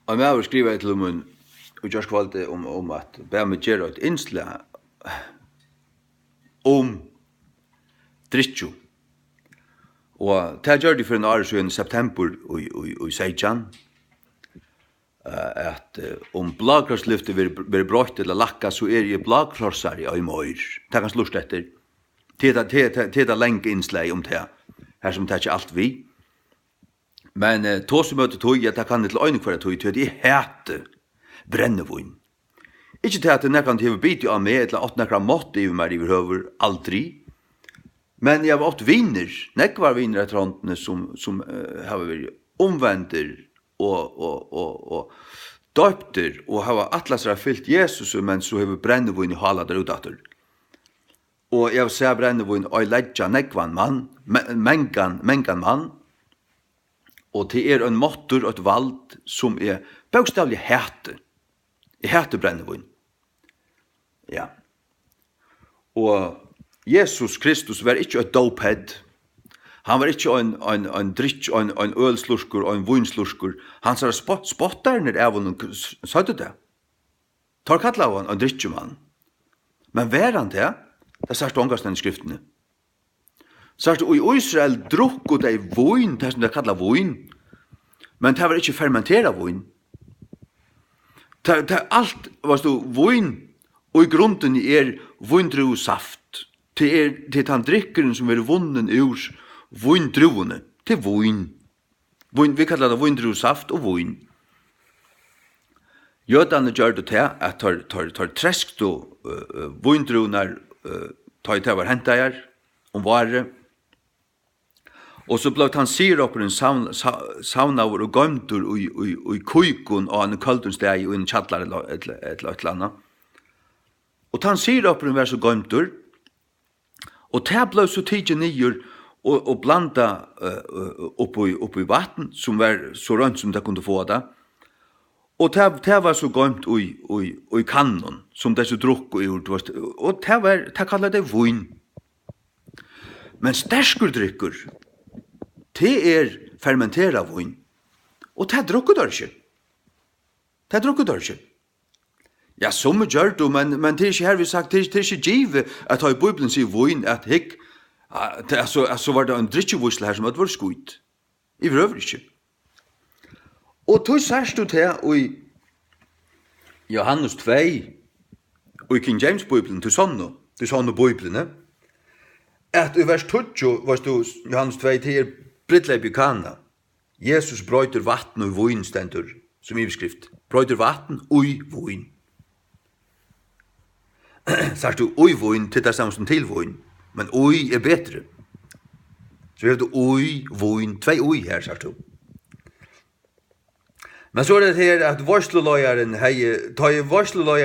Og jeg har skrivet til min utgjørskvalgte om at bare med gjøre et innslag om drittjo. Og det gjør de for en år siden i september i Seijan, at om blagkrosslyftet blir brøtt eller lakka, så jeg blagkrossar i møyr. Det kan slurst etter. Til det lenge innslag om det, her som det ikke alt vi. Men to som møter tog, det kan ikke øyne for tog, til de heter brennevun. Ikke til at det nekkant hever bit av meg, eller at nekkant måtte i meg i høver, aldri. Men jeg har åtte viner, nekkvar viner etter håndene som har vært omvender og døpter, og har atlas har fyllt Jesus, men så har vi brennevun i hala der udatter. Og jeg vil se brennevun og ledja nekkvan mann, mengan mann, og det en måttur og et vald som bokstavlig hete. Jeg heter brennevun. Ja. Og Jesus Kristus var ikke et dophead. Han var ikke en dritt, en ølslursker og en vinslursker. Han sa spotterne av honom, sa du det? Tar kalla av en drittjumann. Men var han det? Det sa stångast i skriftene. Så i Israel drukket de vin, det som de kallar vin, men det var ikke fermenteret vin. Det alt var stå vin, og i grunden vindruesaft. Det han drikkeren som er vunnen ur vindruene. Det vin. Vi kallar det vindruesaft og vin. Jødene gjør det til at tar tresk vindruener, tar til var hentet her, om vare. Og så ble han siroperen savnaver og gømter i kujkun og en kaldunsteg og en kjallar eller et eller annet. Og han siroperen var så gømter, og det ble så tidlig nyer og blanda opp i vatten, som var så rønt som det kunne få det. Og det var så gømt i kannen, som det så drukk og gjort. Og det kallet det vin. Men sterskurdrykker, det fermenteret vin. Og det drukker der ikke. Det drukker der ikke. Ja, som gjør det, men det ikke her vi sagt, det ikke givet at ha i Bibelen sier vin, at hikk, så var det en drittjevusle her som hadde vært skuit. I vrøver ikke. Og tog særst du til i Johannes 2, og i King James Bibelen, til sånne Biblene, at i vers 20, var det Johannes 2, til Britleip i Kana. Jesus brøyter vatten og vin stendur, som i beskrift. Brøyter vatten og vin. Særst du oi vin til det samme som til vin, men oi bedre. Så vi har det oi vin, 2 oi her, særst du. Men så det her at varsleløyeren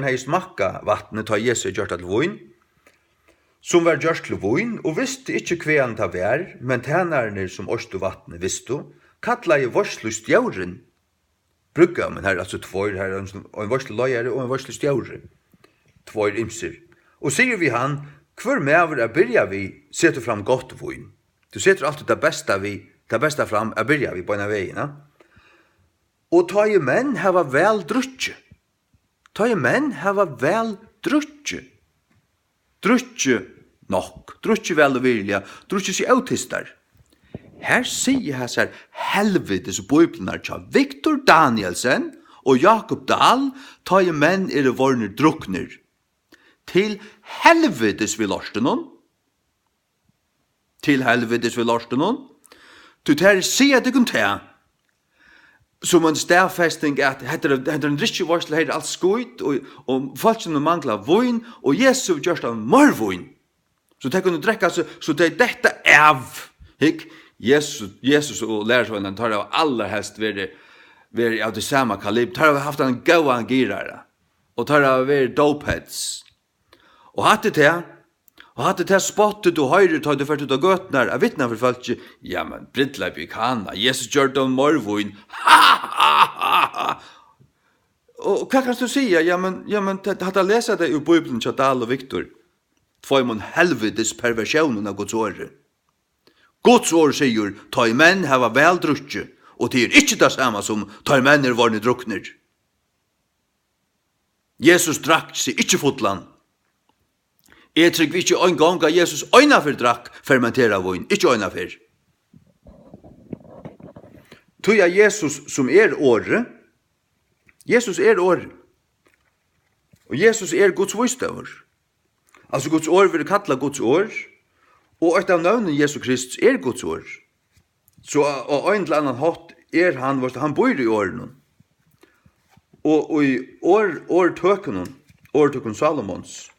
hei smakka vattnet, ta Jesus gjort til vin, som var gjørst til vin, og visste ikke hva han ta vær, men tænerne som årstu vattnet visste, kattla i varslustjauren. Brugga, men her altså 2, her en varsleløyere og en varslustjauren. 2 imser. Og sier vi han, hver mever byrja vi, setter fram godt vin. Du setter alltid det beste fram, byrja vi på en av veien. Og ta i menn hava vel drutje. Ta i menn hava vel drutje. Drutje nok, drutje vel og vilja, drutje sig autistar. Her sier jeg seg helvetes bøyblenar tja Victor Danielsen og Jakob Dahl, ta i menn vorner drukner. Til helvetes vi lorstenon. Til helvetes vi lorstenon. Du tar sier det kun til som en stærfesting at heter en drittjevarsel her alt skuit og folk som manglar vin og Jesus gjørst av marvin. Så det kunne drekka så det dette av hik Jesus og lærersvennen tar av aller helst være av det samme kalib, tar av haft en gauan girare og tar av være dopeheads og hatt det til spottet og høyre tar det ført ut av gøtnar av vittna for folk ja, men Britleip i Kana Jesus gjør det av marvin og hva kan du si? Ja, men hadde jeg lest det i Bibelen til Dahl og Victor 2 helvetes perversjonen av Guds året. Guds år sier, ta i menn hava vel drutje, og det ikke det samme som tar menner varne drukner. Jesus drakk seg ikke fotland. Jeg trykker ikke en gang at Jesus øynafer drakk fermentera vin, ikke øynafer. Tog jeg Jesus som året, Jesus året, og Jesus Guds visdommer. Altså Guds år vil kalla Guds år, og et av navnet Jesus Kristus Guds år. Så av en eller annen hatt han bor i årene. Og i årtøkken Salomons,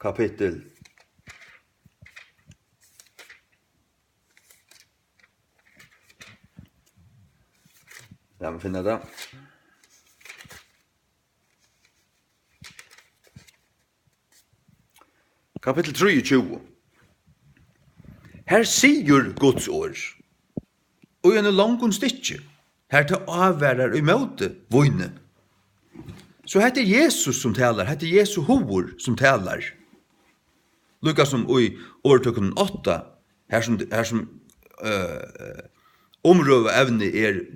kapittel La meg finne det. Kapittel 23. Her sier Guds år, og en langon stikke, her til avværer i møte vunne. Så heter Jesus som talar, heter Jesu hovor som talar. Lukas som i årtøkken 8, her som omrøve evne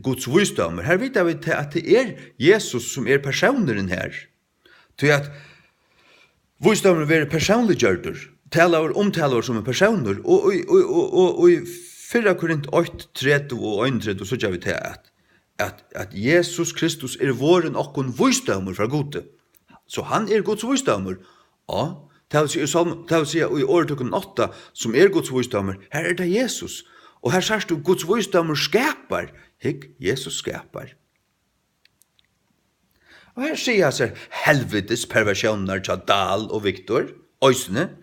Guds visdommer. Her vet vi til at det Jesus som personeren her. Til at visdommer vil personlig gjørter. Omtaler som personer. Og i 4 Korint 8, 30 og 31, så gjør vi til at Jesus Kristus våren okkon visdommer fra Gode. Så han Guds visdommer. Ja, det vil si i årtøkken 8, som Guds visdommer, her det Jesus. Og her sier du Guds visdommer skapar. Hikk, Jesus skapar. Og her sier jeg seg helvetes perversjoner til Dahl og Viktor, Øysene,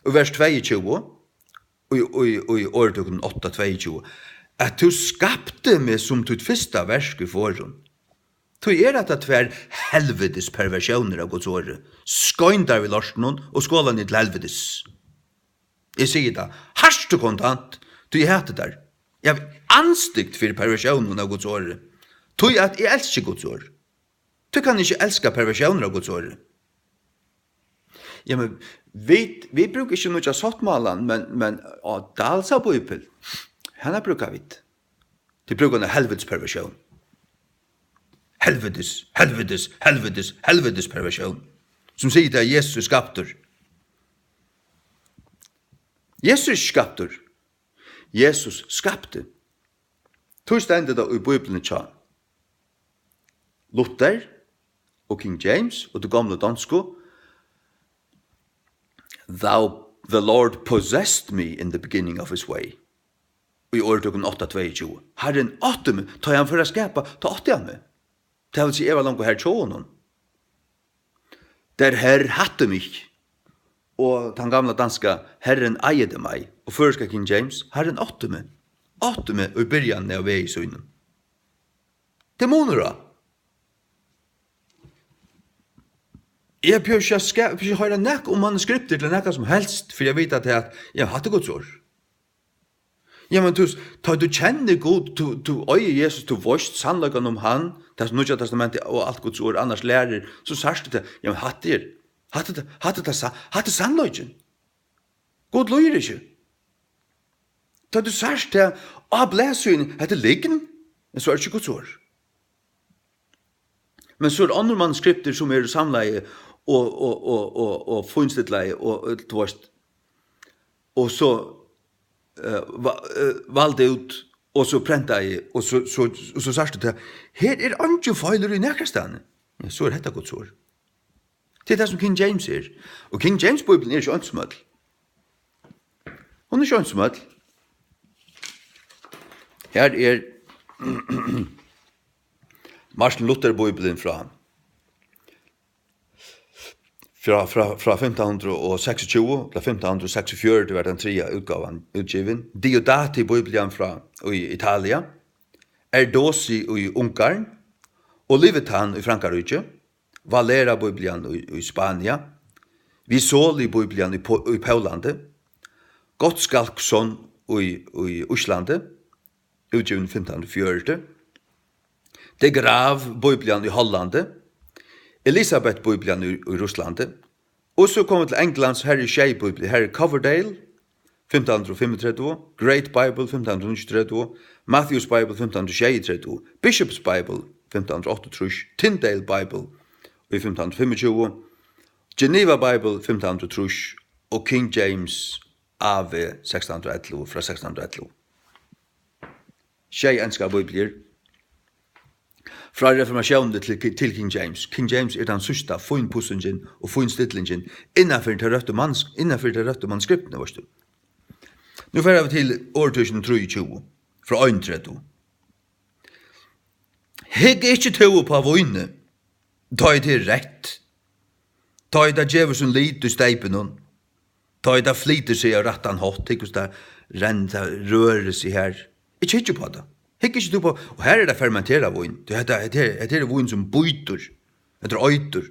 og vers 22, og i årtukken 8, 22, at du skapte meg som ditt første versk i forhånd. Du at det tver helvetes perversjoner av Guds åre. Skøyndar vi lorsen og skålen i til helvetes. Jeg sier det, harst og kontant, du heter der. Jeg har anstygt for perversjonen av Guds åre. Du at jeg elsker Guds åre. Du kan ikke elske perversjoner av Guds åre. Ja, men vi bruker ikke noe av sottmalen, men Dalsa Bibel, henne bruker vi. De bruker en helvetes perversjon. Helvetes perversjon. Som sier det Jesus skapter. Jesus skapter. Jesus skapte. Tog stendet da i Bibelen tja. Luther og King James og det gamle dansko. The Lord possessed me in the beginning of his way. Og i årtukken 8:22. Herren åtte meg, ta han for å skapa, ta åtte han meg. Det vil si, jeg var langt her tjånen. Der herr hatte mig. Og den gamle danska, Herren eide meg. Og førska King James, Herren åtte meg. Åtte meg og byrjan av vei i synen. Det måner da. Jeg bør ikke høre nek om manuskripter eller nekka som helst, for jeg vet at jeg hadde Guds år. Ja, men du kjenner god, du øyer Jesus, du vorst sannløkken om han, det er Nye testamentet og alt Guds år, annars lærer, så sørste det, ja, men hatte sannløkken. God løyer ikke. Da du sørste det, blæsøyen, hette liggen, men så er det ikke Guds år. Men så er andre manuskripter som samleie, og funstedleie, og tvorst, og så valgte ut, og så prenta jeg, og så sørste det, her ikke feiler i nekkerstane. Ja, så er dette Guds år. Det det som King James og King James Bibelen ikke ønsmøtt. Hun ikke ønsmøtt. Her Martin Luther Bibelen fra 1526 til 1546, det var den tredje utgaven utgiven. Diodati Bibelen fra Italia, Erdosi i Ungarn, Olivetan i Frankrike, Valera Bibelen i Spania, Visoli Bibelen i Paulande, Gottskalksson i Uslande, utgiven 1540, De Graaf Bibelen i Hollande, Elisabeth-bibelen i Russland. Og så kommer til Englands Harry Shea-bibel, Harry Coverdale, 1535, Great Bible, 1530, Matthew's Bible, 1536, Bishop's Bible, 1538, Tyndale Bible, i 1525, Geneva Bible, 1530, og King James AV 1611, fra 1611. Tjej enska bibler. Fra reformasjonen til King James. King James den sista finpussingen og finstillingen innenfor det røtte manuskriptene, vet du. Nu får vi til år 2023, fra 1.30. Hegg ikke tog på vøyne, ta det rett. Ta det djevelsen lit i steipen hon. Ta det flyter seg av rattan hot, ikke hvis det rører seg her. Ikke på det. Hegg ikke tog på, og her det fermenteret vøyne. Det er vøyne som bøyter, det øyter.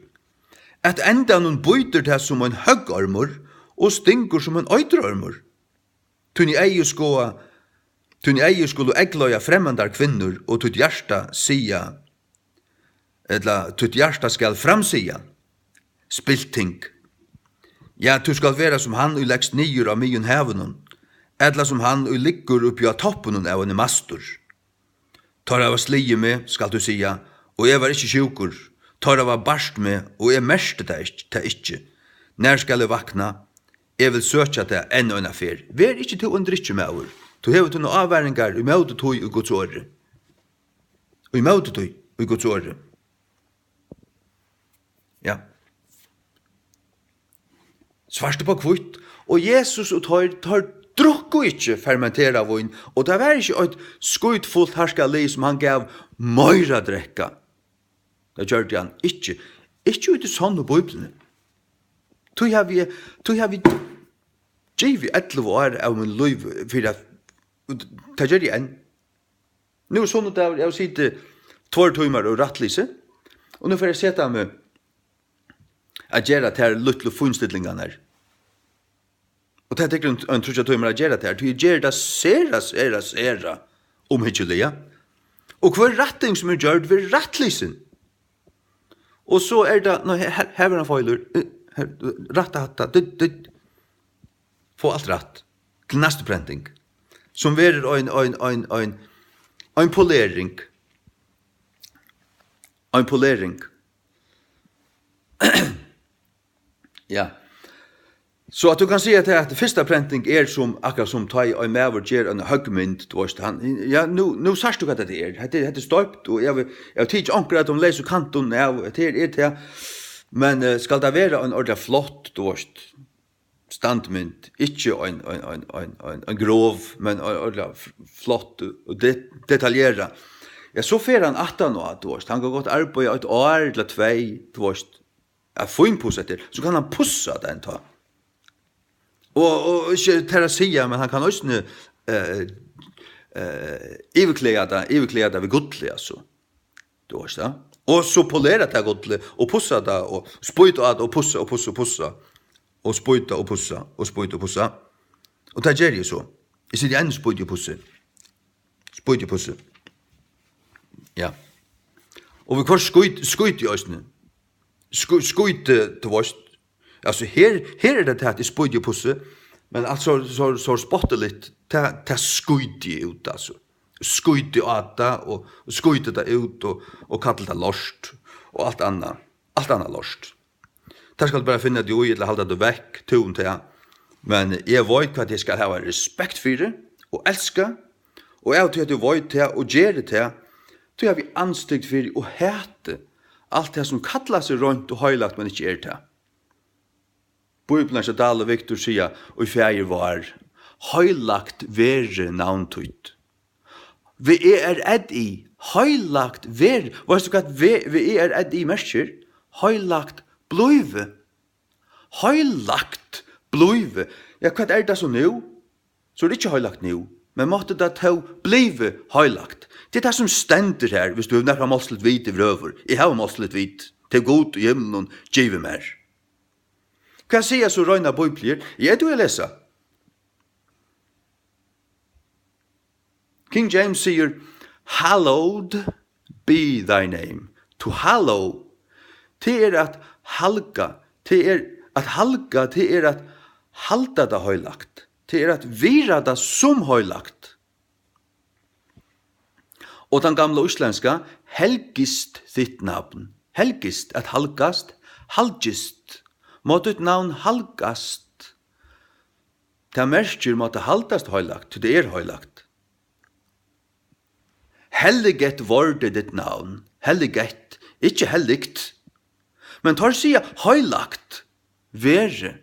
At enda noen bøyter det som en høggarmor, og stinker som en øyterarmor. Tunni eier skulle eggløya fremmandar kvinnor, og tutt hjärsta sia, eller tutt hjärsta skal framsia, spilting. Ja, tu skal vera som han og leggst nyer av myen hevenon, eller som han og ligger oppi av toppen av en mastor. Tar av slie med, skal du sia, og jeg var ikkje sjukur, tar av barst med, og jeg merste det ikkje. Når skal jeg vakna? Jeg vil søkja det enda en affær. Vær ikke til å drikke med over. Du hever til noen avværingar i møte tog i Guds åre. Og i møte tog i Guds åre. Ja. Svarte på kvitt. Og Jesus og tar drukko ikke fermentera vin. Og det var ikke et skutfullt herskali som han gav møyra drekka. Det gjør det han ikke. Ikke ut i sånne bøyblene. Tog har vi givet 11 år av min liv for at det gjør det enn. Nå sånn at jeg har sittet 2 timer og rattlise, og nå får jeg sette meg at gjøre det her luttelig funnstillingene her. Og det er ikke en 3 timer at gjøre det her, til jeg gjør det sera omhyggelig. Og hver ratting som gjør det ved rattlisen. Og så det, her en feiler, ratta hatta, få alt ratt, til neste prenting, som verer en polering. En polering. Ja. Så at du kan si at det første prenting som akkurat som ta i en mever gjør en høgmynd, ja, nå sørst du hva det det støypt, og jeg tidser anker at de leser kanton, ja, det men skal det være en ordentlig flott, standmynd, ikke en grov, men en ordentlig flott og detaljera. Ja, så fer han 18 år, han kan godt arbeide et år eller 2, jeg får inn pussa til, så kan han pussa den ta. Og ikke til å si, men han kan også iverkleda det ved godtlig, altså. Og så polera det godtlig, og pussa det, og spøyta det, og pussa, og spøyta og pussa, og spøyta og pussa. Og det gjør jeg så. Jeg sier igjen spøyta og pussa. Spøyta og pussa. Ja. Og vi kvar skøyta i østene. Skøyta til vårt. Altså, her det til at jeg spøyta og pussa, men altså, så spotter litt, det skøyta ut, altså. Skøyta av det, og skøyta det ut, og kallte det lorst, og alt annet lorst. Det skal bare finne det jo i, eller halde det vekk, tun til, men jeg vet hva jeg skal ha respekt for det, og elska, og jeg vet at jeg vet til, og gjør det til, så har vi anstrykt for det, og hete alt det som kallar seg rundt og høylagt, men ikke til. Bibelen Dale Victor sier, og i fjerde var, høylagt være navntøyt. Vi edd i, høylagt være, hva er det at vi edd i mersker? Høylagt bløyve. Høylagt bløyve. Ja, hva det så nå? Så det ikke høylagt nå, men måtte det ta bløyve høylagt. Det det som stender her, hvis du har nærmere målslet hvit i vrøver. Jeg har målslet hvit, til god og himmelen giver mer. Hva sier jeg så røyna bøyblier? Ja, du lesa. King James sier, hallowed be thy name. To hallow, Det at halga. Det at halga, det at halda det høylagt. Det at vira det som høylagt. Og den gamla uslenska, helgist ditt navn. Helgist, at halgast, halgist. Mått ut navn halgast. Det merker måtte haltast høylagt, til det høylagt. Helliget vorde ditt navn. Helliget, ikke helligt. Men tar sier høylagt, vere,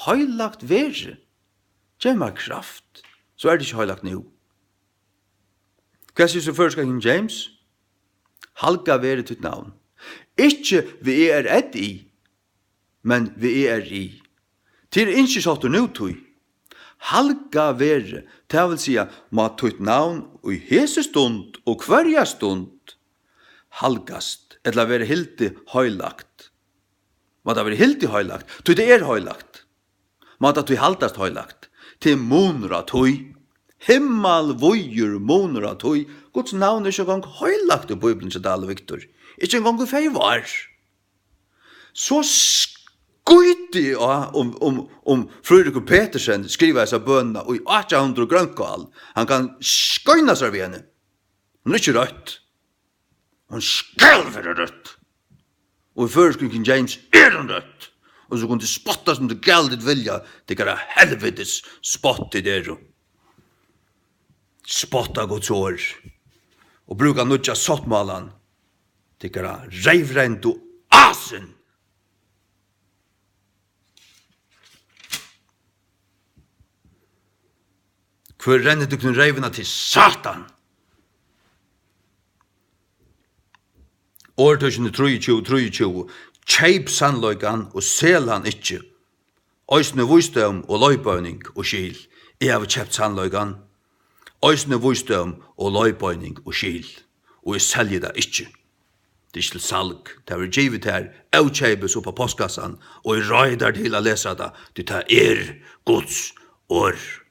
høylagt vere. Gjemmer kraft, så det ikke høylagt nå. Hva sier så først King James? Halga vere ditt navn. Ikke vi ett i, men vi i. Til ikke satt nå tog. Halga vere, det vil si ma tutt navn og hese stund og hverja stund halgast, eller være hilti høylagt. Ma det være hilti høylagt, tog det høylagt. Ma det tog haltast høylagt, til monra tog. Himmel vøyer monra tog. Guds navn ikke engang høylagt i Bibelen til Dale Victor. Ikke engang i fei var. Så skuiti om Fredrik Petersen skriver seg bønna og i 800 grønkval. Han kan skøyna seg ved henne. Hun ikke rødt. Hun skal være rødt. Og i først King James hun rødt. Og så kunne de spotta som det gældet vilja. Det kan helvetes spott i det. Spotta Guds år. Og bruka nutja sottmalan. Det kan reivrent og asen. Hvor renner du kunne reivna til Satan? Årtøysene 23, kjeip sannløygan og sel han ikkje. Øysene vusdøm og løybøyning og skil. Jeg har kjept sannløygan. Øysene vusdøm og løybøyning og skil. Og jeg selger det ikkje. Det er ikke til salg. Det er givet her, jeg kjeipes opp på postkassan, og jeg røyder til å lese det. Det er Guds år.